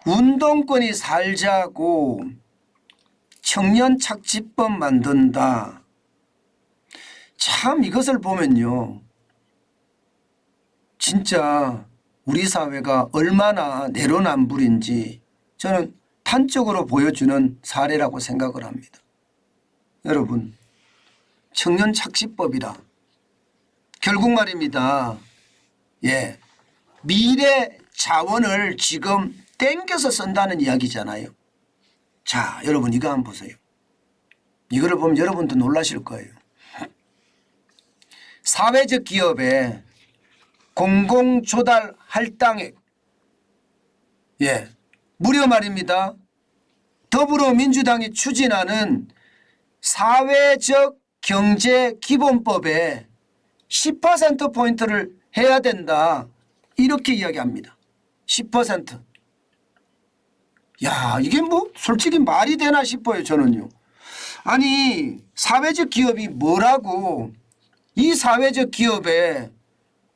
운동권이 살자고 청년 착지법 만든다. 참 이것을 보면요, 진짜 우리 사회가 얼마나 내로남불인지 저는 단적으로 보여주는 사례라고 생각을 합니다. 여러분, 청년 착지법이라 결국 말입니다. 예, 미래 자원을 지금 땡겨서 쓴다는 이야기잖아요. 자, 여러분 이거 한번 보세요. 이거를 보면 여러분도 놀라실 거예요. 사회적 기업의 공공조달 할당액, 예, 무려 말입니다. 더불어민주당이 추진하는 사회적 경제 기본법에 10%포인트를 해야 된다. 이렇게 이야기합니다. 10%. 야, 이게 뭐 솔직히 말이 되나 싶어요, 저는요. 아니, 사회적 기업이 뭐라고 이 사회적 기업에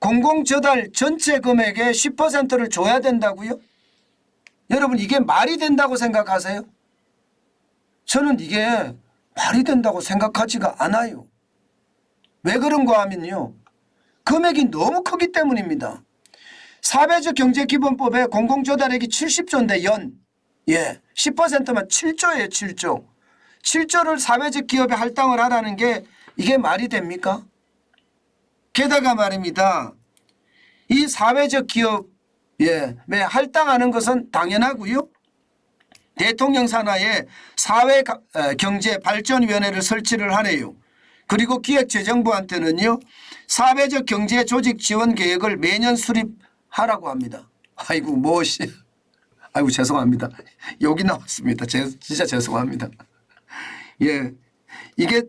공공조달 전체 금액의 10%를 줘야 된다고요? 여러분, 이게 말이 된다고 생각하세요? 저는 이게 말이 된다고 생각하지가 않아요. 왜 그런가 하면요, 금액이 너무 크기 때문입니다. 사회적 경제기본법에 공공조달액이 70조인데 연, 예, 10%면 7조예요. 7조. 7조를 사회적 기업에 할당을 하라는 게 이게 말이 됩니까? 게다가 말입니다, 이 사회적 기업에 할당하는 것은 당연하고요. 대통령 산하에 사회경제발전위원회를 설치를 하네요. 그리고 기획재정부한테는요, 사회적 경제 조직 지원 계획을 매년 수립하라고 합니다. 아이고 아이고 죄송합니다. 욕이 나왔습니다. 진짜 죄송합니다. 예, 이게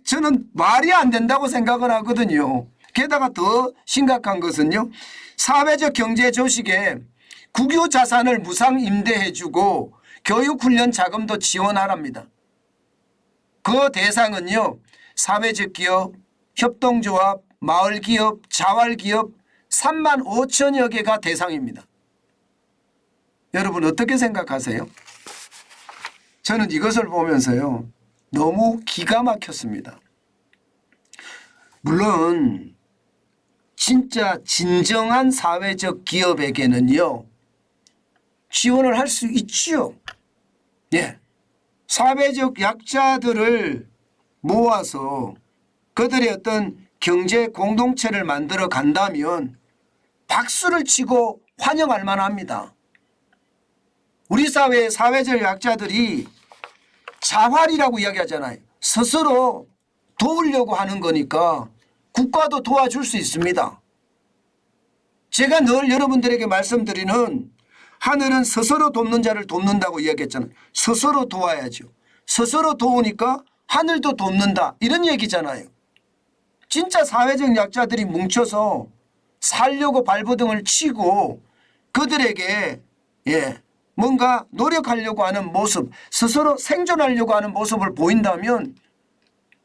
저는 말이 안 된다고 생각을 하거든요. 게다가 더 심각한 것은요, 사회적 경제 조직에 국유 자산을 무상 임대해주고 교육훈련 자금도 지원하랍니다. 그 대상은요, 사회적 기업, 협동조합, 마을기업, 자활기업 3만 5천여 개가 대상입니다. 여러분 어떻게 생각하세요? 저는 이것을 보면서요, 너무 기가 막혔습니다. 물론 진짜 진정한 사회적 기업에게는요, 지원을 할 수 있지요. 예, 사회적 약자들을 모아서 그들의 어떤 경제 공동체를 만들어 간다면 박수를 치고 환영할 만합니다. 우리 사회의 사회적 약자들이 자활이라고 이야기하잖아요. 스스로 도우려고 하는 거니까 국가도 도와줄 수 있습니다. 제가 늘 여러분들에게 말씀드리는, 하늘은 스스로 돕는 자를 돕는다고 이야기했잖아요. 스스로 도와야죠. 스스로 도우니까 하늘도 돕는다, 이런 얘기잖아요. 진짜 사회적 약자들이 뭉쳐서 살려고 발버둥을 치고 그들에게 뭔가 노력하려고 하는 모습, 스스로 생존하려고 하는 모습을 보인다면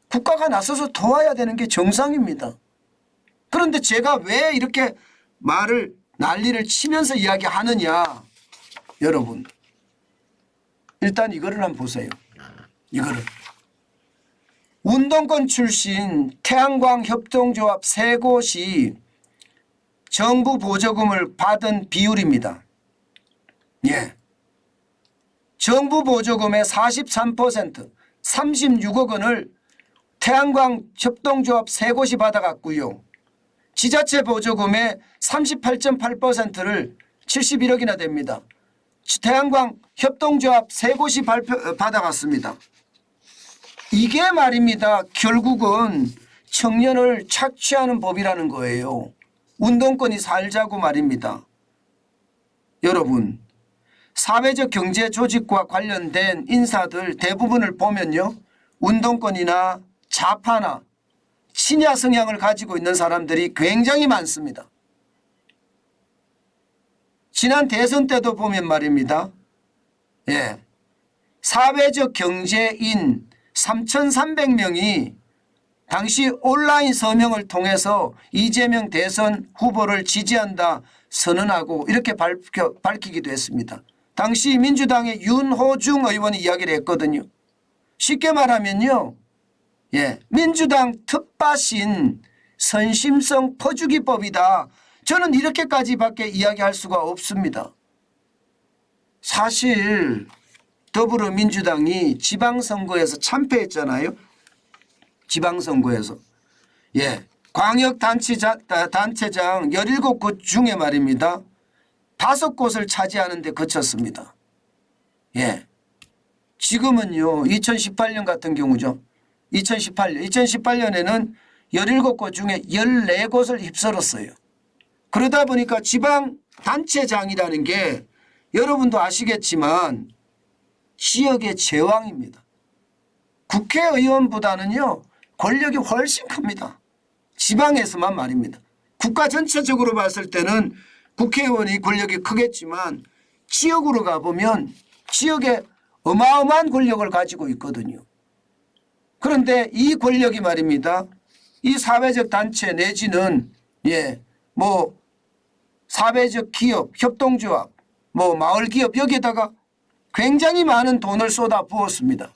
국가가 나서서 도와야 되는 게 정상입니다. 그런데 제가 왜 이렇게 난리를 치면서 이야기하느냐, 여러분 일단 이거를 한번 보세요. 이거를 운동권 출신 태양광 협동조합 3곳이 정부 보조금을 받은 비율입니다. 예, 정부 보조금의 43%, 36억 원을 태양광 협동조합 3곳이 받아갔고요. 지자체 보조금의 38.8%를 71억이나 됩니다. 태양광 협동조합 3곳이 받아갔습니다. 이게 말입니다, 결국은 청년을 착취하는 법이라는 거예요. 운동권이 살자고 말입니다. 여러분, 사회적 경제 조직과 관련된 인사들 대부분을 보면요, 운동권이나 좌파나 친야 성향을 가지고 있는 사람들이 굉장히 많습니다. 지난 대선 때도 보면 말입니다, 사회적 경제인 3,300명이 당시 온라인 서명을 통해서 이재명 대선 후보를 지지한다 선언하고 이렇게 밝히기도 했습니다. 당시 민주당의 윤호중 의원이 이야기를 했거든요. 쉽게 말하면요. 예, 민주당 텃밭인 선심성 퍼주기법이다. 저는 이렇게까지밖에 이야기할 수가 없습니다. 사실 더불어민주당이 지방선거에서 참패했잖아요. 지방선거에서. 예, 광역단체장 17곳 중에 말입니다. 5곳을 차지하는 데 그쳤습니다. 예, 지금은요 2018년 같은 경우죠. 2018년에는 17곳 중에 14곳을 휩쓸었어요. 그러다 보니까 지방단체장이라는 게 여러분도 아시겠지만 지역의 제왕입니다. 국회의원보다는요 권력이 훨씬 큽니다. 지방에서만 말입니다. 국가 전체적으로 봤을 때는 국회의원이 권력이 크겠지만 지역으로 가보면 지역에 어마어마한 권력을 가지고 있거든요. 그런데 이 권력이 말입니다. 이 사회적 단체 내지는 뭐 사회적 기업, 협동조합, 뭐 마을기업 여기에다가 굉장히 많은 돈을 쏟아 부었습니다.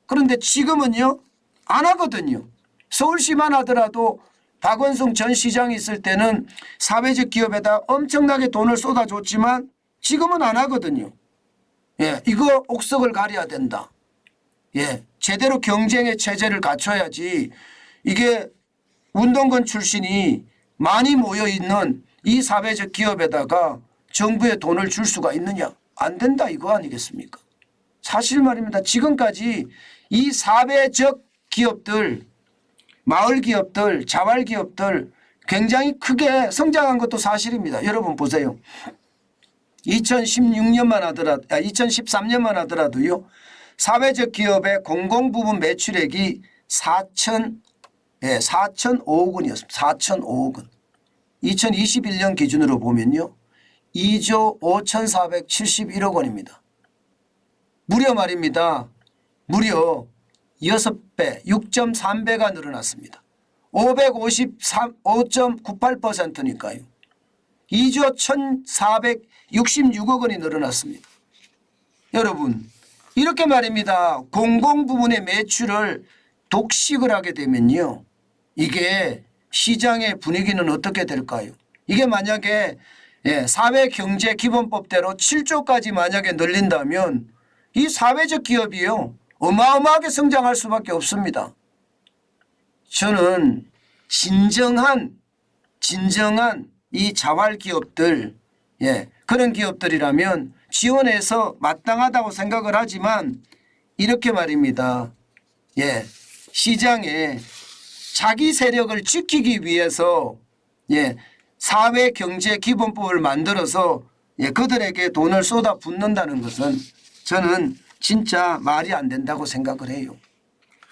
그런데 지금은요 안 하거든요. 서울시만 하더라도 박원순 전 시장이 있을 때는 사회적 기업에다 엄청나게 돈을 쏟아줬지만 지금은 안 하거든요. 예, 이거 옥석을 가려야 된다. 예, 제대로 경쟁의 체제를 갖춰야지 이게 운동권 출신이 많이 모여있는 이 사회적 기업에다가 정부에 돈을 줄 수가 있느냐. 안 된다 이거 아니겠습니까? 사실 말입니다. 지금까지 이 사회적 기업들, 마을 기업들, 자활 기업들 굉장히 크게 성장한 것도 사실입니다. 여러분 보세요. 2013년만 하더라도요. 사회적 기업의 공공부문 매출액이 4,005억 원이었습니다. 4,005억 원. 2021년 기준으로 보면요. 2조 5,471억 원입니다. 무려 말입니다. 무려 6배, 6.3배가 늘어났습니다. 553.98%니까요. 2조 1,466억 원이 늘어났습니다. 여러분 이렇게 말입니다. 공공부문의 매출을 독식을 하게 되면요. 이게 시장의 분위기는 어떻게 될까요? 이게 만약에 사회경제기본법대로 7조까지 만약에 늘린다면 이 사회적 기업이요. 어마어마하게 성장할 수밖에 없습니다. 저는 진정한 이 자활기업들 그런 기업들이라면 지원해서 마땅하다고 생각을 하지만 이렇게 말입니다. 시장에 자기 세력을 지키기 위해서 사회경제기본법을 만들어서 그들에게 돈을 쏟아붓는다는 것은 저는 진짜 말이 안 된다고 생각을 해요.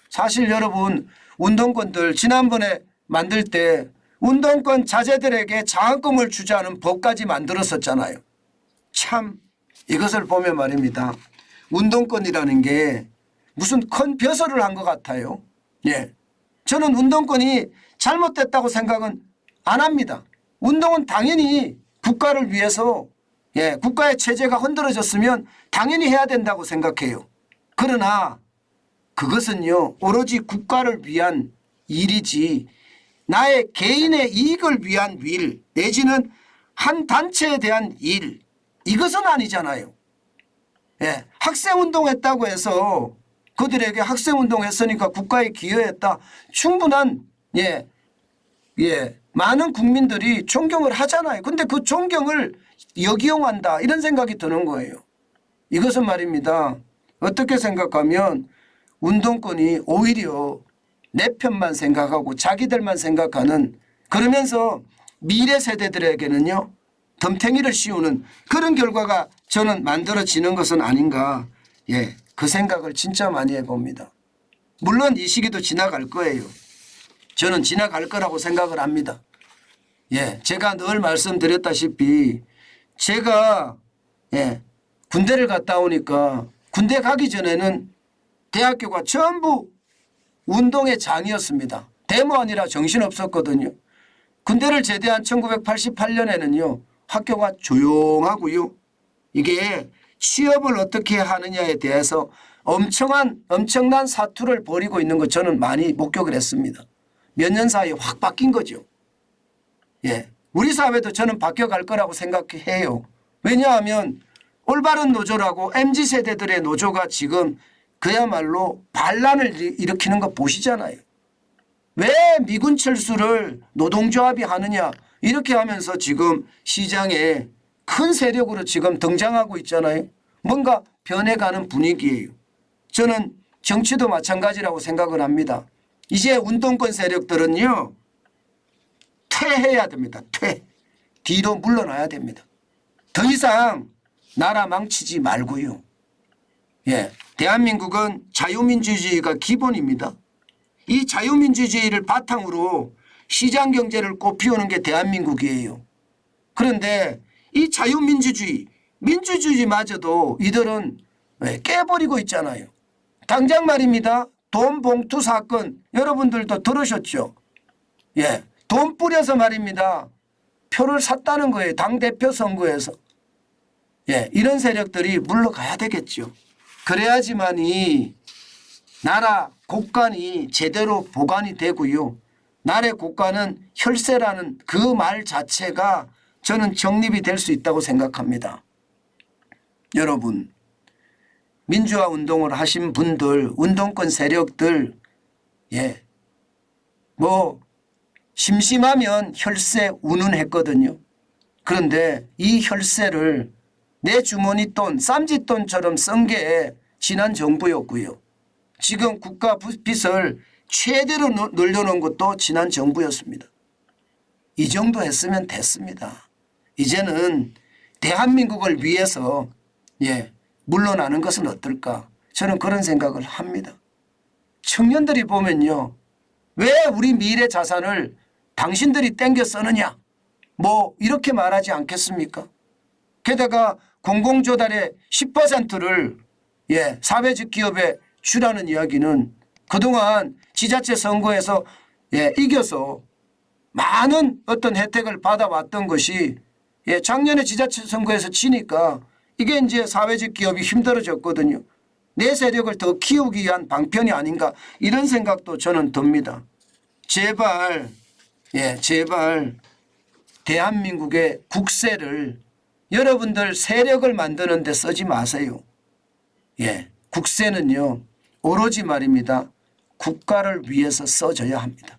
사실 여러분 운동권들 지난번에 만들 때 운동권 자제들에게 장학금을 주자는 법까지 만들었었잖아요. 참 이것을 보면 말입니다. 운동권이라는 게 무슨 큰 벼슬을 한 것 같아요. 저는 운동권이 잘못됐다고 생각은 안 합니다. 운동은 당연히 국가를 위해서 국가의 체제가 흔들어졌으면 당연히 해야 된다고 생각해요. 그러나 그것은요 오로지 국가를 위한 일이지 나의 개인의 이익을 위한 일 내지는 한 단체에 대한 일 이것은 아니잖아요. 학생운동했다고 해서 그들에게 학생운동했으니까 국가에 기여했다. 충분한 많은 국민들이 존경을 하잖아요. 근데 그 존경을 역이용한다 이런 생각이 드는 거예요. 이것은 말입니다. 어떻게 생각하면 운동권이 오히려 내 편만 생각하고 자기들만 생각하는 그러면서 미래 세대들에게는요 덤탱이를 씌우는 그런 결과가 저는 만들어지는 것은 아닌가 그 생각을 진짜 많이 해봅니다. 물론 이 시기도 지나갈 거예요. 저는 지나갈 거라고 생각을 합니다. 제가 늘 말씀드렸다시피 제가 군대를 갔다 오니까 군대 가기 전에는 대학교가 전부 운동의 장이었습니다. 데모하느라 정신없었거든요. 군대를 제대한 1988년에는요 학교가 조용하고요. 이게 취업을 어떻게 하느냐에 대해서 엄청난 사투를 벌이고 있는 거 저는 많이 목격을 했습니다. 몇 년 사이에 확 바뀐 거죠. 예, 우리 사회도 저는 바뀌어갈 거라고 생각해요. 왜냐하면 올바른 노조라고 MZ세대들의 노조가 지금 그야말로 반란을 일으키는 거 보시잖아요. 왜 미군 철수를 노동조합이 하느냐 이렇게 하면서 지금 시장에 큰 세력으로 지금 등장하고 있잖아요. 뭔가 변해가는 분위기예요. 저는 정치도 마찬가지라고 생각을 합니다. 이제 운동권 세력들은요. 퇴해야 됩니다. 뒤로 물러나야 됩니다. 더 이상 나라 망치지 말고요. 예, 대한민국은 자유민주주의가 기본입니다. 이 자유민주주의를 바탕으로 시장경제를 꽃피우는 게 대한민국이에요. 그런데 이 자유민주주의, 민주주의마저도 이들은 깨버리고 있잖아요. 당장 말입니다. 돈 봉투 사건 여러분들도 들으셨죠? 예, 돈 뿌려서 말입니다. 표를 샀다는 거예요. 당대표 선거에서. 예, 이런 세력들이 물러가야 되겠죠. 그래야지만이 나라 국간이 제대로 보관이 되고요. 나라의 국간은 혈세라는 그 말 자체가 저는 정립이 될 수 있다고 생각합니다. 여러분, 민주화 운동을 하신 분들, 운동권 세력들, 예, 뭐 심심하면 혈세 운운했거든요. 그런데 이 혈세를 내 주머니 돈, 쌈짓돈처럼 쓴 게 지난 정부였고요. 지금 국가 빚을 최대로 늘려놓은 것도 지난 정부였습니다. 이 정도 했으면 됐습니다. 이제는 대한민국을 위해서 물러나는 것은 어떨까? 저는 그런 생각을 합니다. 청년들이 보면요. 왜 우리 미래 자산을 당신들이 땡겨 쓰느냐? 뭐 이렇게 말하지 않겠습니까? 게다가 공공조달의 10%를 사회적 기업에 주라는 이야기는 그동안 지자체 선거에서 이겨서 많은 어떤 혜택을 받아왔던 것이 작년에 지자체 선거에서 지니까 이게 이제 사회적 기업이 힘들어졌거든요. 내 세력을 더 키우기 위한 방편이 아닌가 이런 생각도 저는 듭니다. 제발 제발 대한민국의 국세를 여러분들 세력을 만드는 데 쓰지 마세요. 국세는요 오로지 말입니다. 국가를 위해서 써져야 합니다.